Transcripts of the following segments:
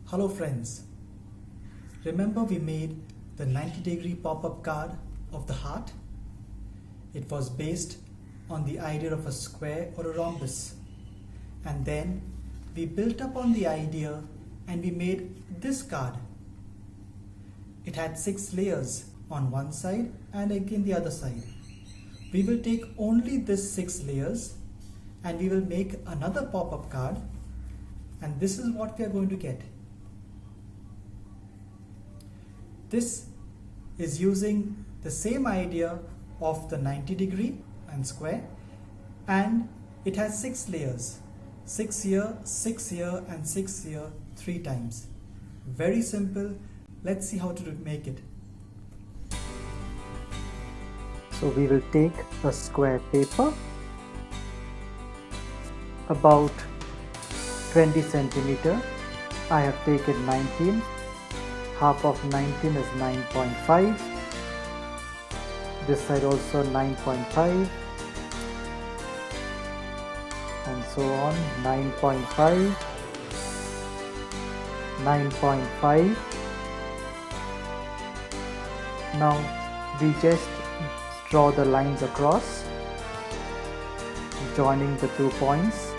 Hello friends, remember we made the 90-degree pop-up card of the heart? It was based on the idea of a square or a rhombus, and then we built up on the idea and we made this card. It had 6 layers on one side and again the other side. We will take only this 6 layers and we will make another pop-up card, and this is what we are going to get. This is using the same idea of the 90-degree and square, and it has 6 layers, 6 here, 6 here and 6 here 3 times. Very simple. Let's see how to make it. So we will take a square paper about 20 centimeter. I have taken 19. Half of 19 is 9.5. This side also 9.5, and so on. 9.5, 9.5. Now we just draw the lines across, joining the 2 points.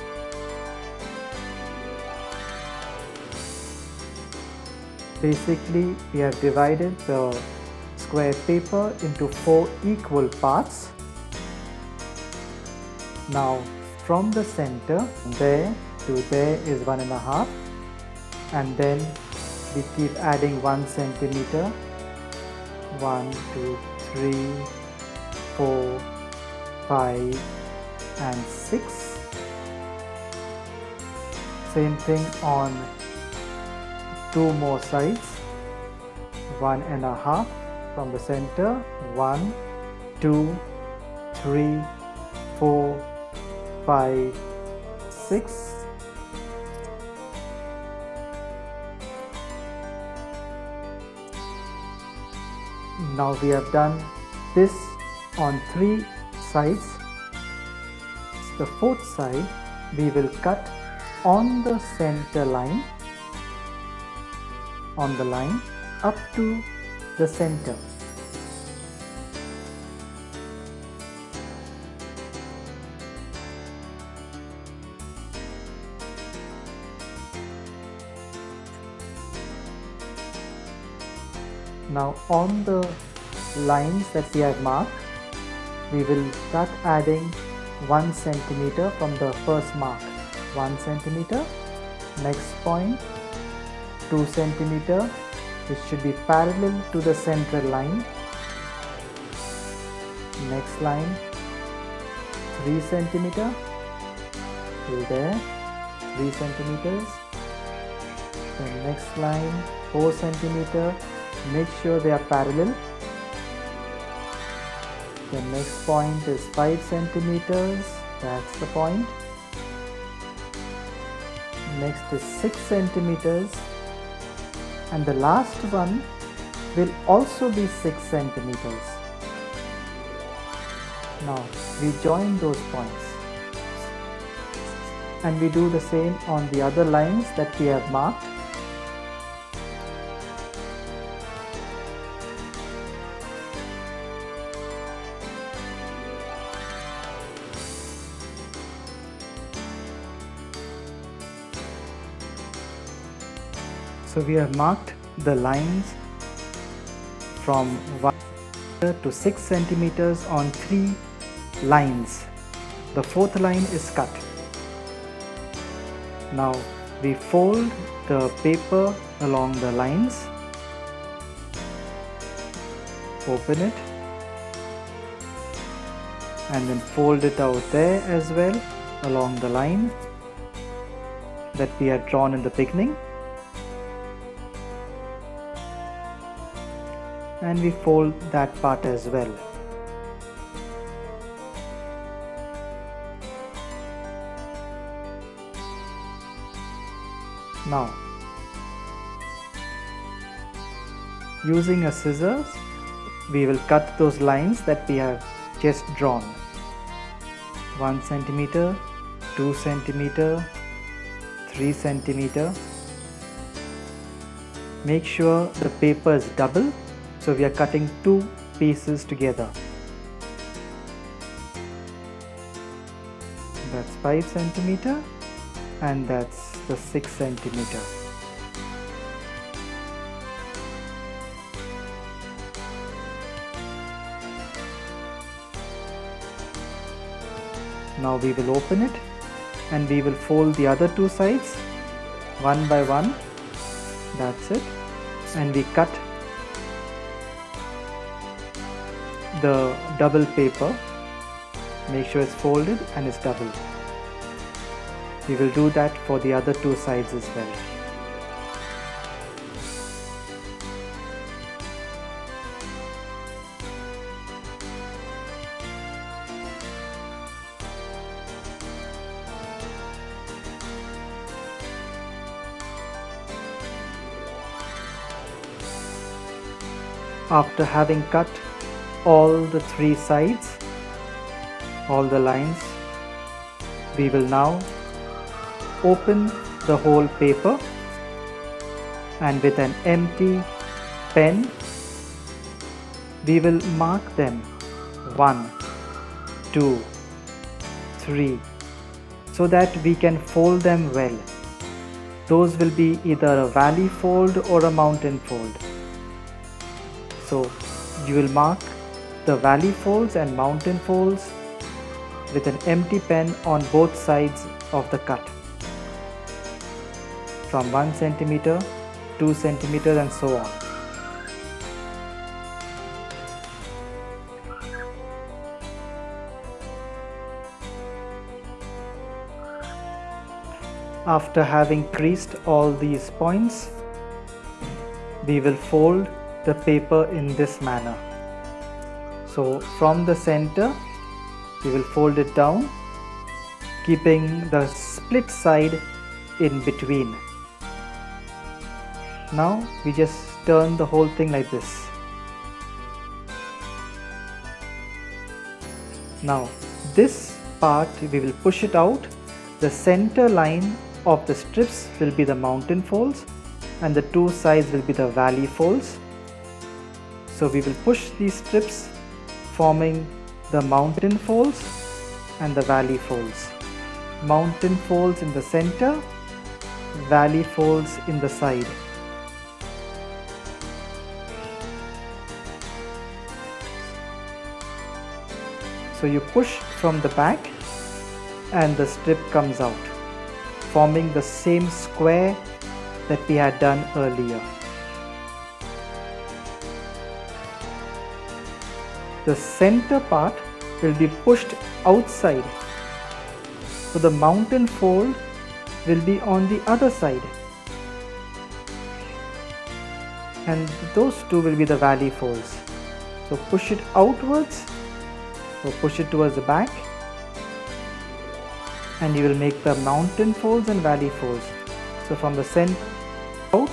Basically, we have divided the square paper into 4 equal parts. Now, from the center, there to there is 1.5, and then we keep adding 1 centimeter. 1, 2, 3, 4, 5, and 6. Same thing on 2 more sides. 1.5 from the center. 1, 2, 3, 4, 5, 6. Now we have done this on 3 sides. The 4th side we will cut on the center line, on the line up to the center. Now on the lines that we have marked, we will start adding 1 centimeter from the first mark. 1 centimeter. Next point, 2 centimeter, which should be parallel to the center line. Next line, 3 centimeter, till there, 3 centimeters. The next line, 4 centimeter, make sure they are parallel. The next point is 5 centimeters, that's the point. Next is 6 centimeters. And the last one will also be 6 centimeters. Now we join those points, and we do the same on the other lines that we have marked. So we have marked the lines from 1 to 6 centimeters on 3 lines. The 4th line is cut. Now we fold the paper along the lines, open it, and then fold it out there as well along the line that we had drawn in the beginning. And we fold that part as well. Now, using a scissors, we will cut those lines that we have just drawn. 1 centimeter, 2 centimeter, 3 centimeter, Make sure the paper is double, so we are cutting two pieces together. That's 5 centimeter and that's the 6 centimeter. Now we will open it and we will fold the other two sides one by one. That's it. And we cut the double paper. Make sure it's folded and it's double. We will do that for the other two sides as well. After having cut all the three sides, all the lines, we will now open the whole paper and with an empty pen we will mark them 1, 2, 3 so that we can fold them well. Those will be either a valley fold or a mountain fold. So you will mark the valley folds and mountain folds with an empty pen on both sides of the cut, from 1 centimeter, 2 centimeters and so on. After having creased all these points, we will fold the paper in this manner. So from the center we will fold it down, keeping the split side in between. Now we just turn the whole thing like this. Now this part we will push it out. The center line of the strips will be the mountain folds and the two sides will be the valley folds. So we will push these strips, forming the mountain folds and the valley folds. Mountain folds in the center, valley folds in the side. So you push from the back and the strip comes out, forming the same square that we had done earlier. The center part will be pushed outside, so the mountain fold will be on the other side and those two will be the valley folds. So push it outwards or push it towards the back and you will make the mountain folds and valley folds. So from the center out,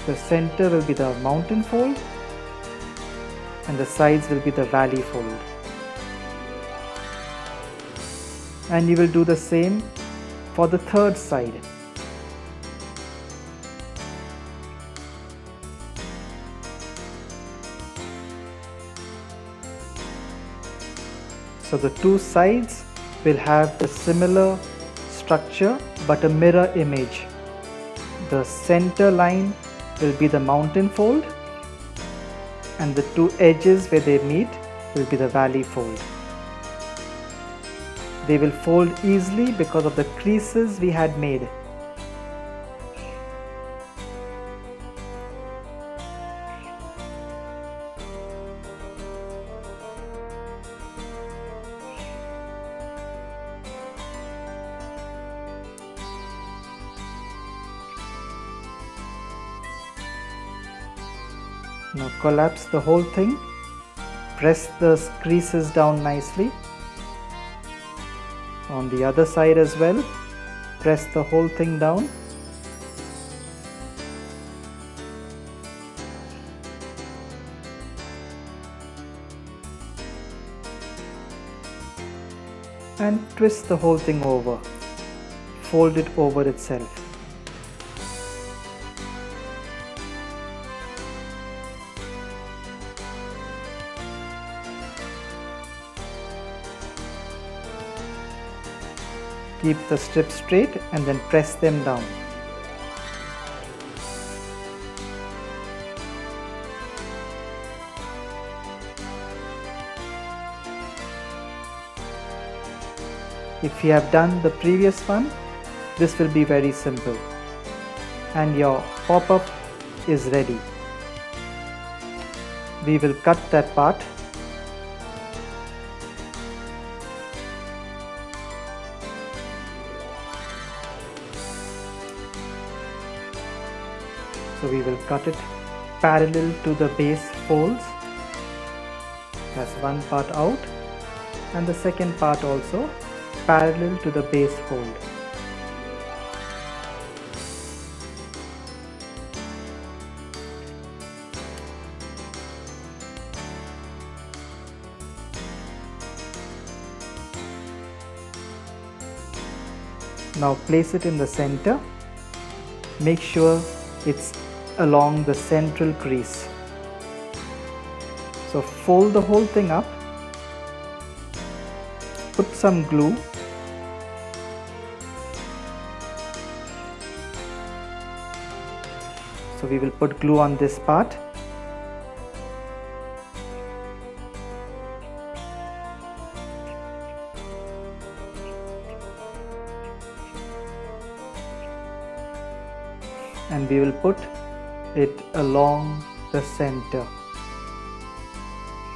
the center will be the mountain fold and the sides will be the valley fold. And you will do the same for the third side. So the two sides will have the similar structure but a mirror image. The center line will be the mountain fold and the two edges where they meet will be the valley fold. They will fold easily because of the creases we had made. Now collapse the whole thing, press the creases down nicely. On the other side as well, press the whole thing down. And twist the whole thing over, fold it over itself. Keep the strips straight and then press them down. If you have done the previous one, this will be very simple. And your pop-up is ready. We will cut that part. So we will cut it parallel to the base folds. That's one part out, and the second part also parallel to the base fold. Now place it in the center. Make sure it's along the central crease. So fold the whole thing up, put some glue, so we will put glue on this part. And we will put it along the center.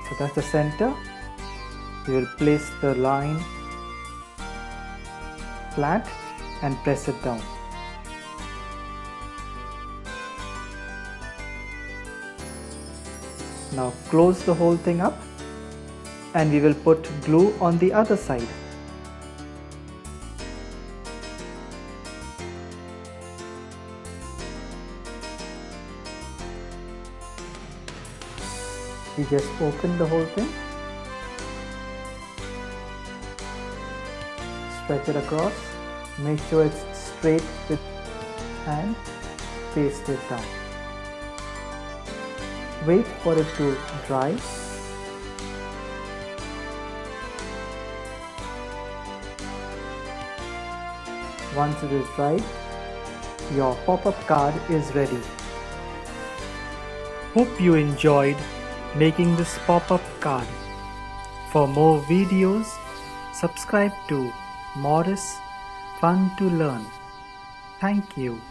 So that's the center. We will place the line flat and press it down. Now close the whole thing up, and we will put glue on the other side. We just open the whole thing, stretch it across, make sure it's straight with, and paste it down. Wait for it to dry. Once it is dried, your pop-up card is ready. Hope you enjoyed making this pop-up card. For more videos, subscribe to Morris Fun to Learn. Thank you.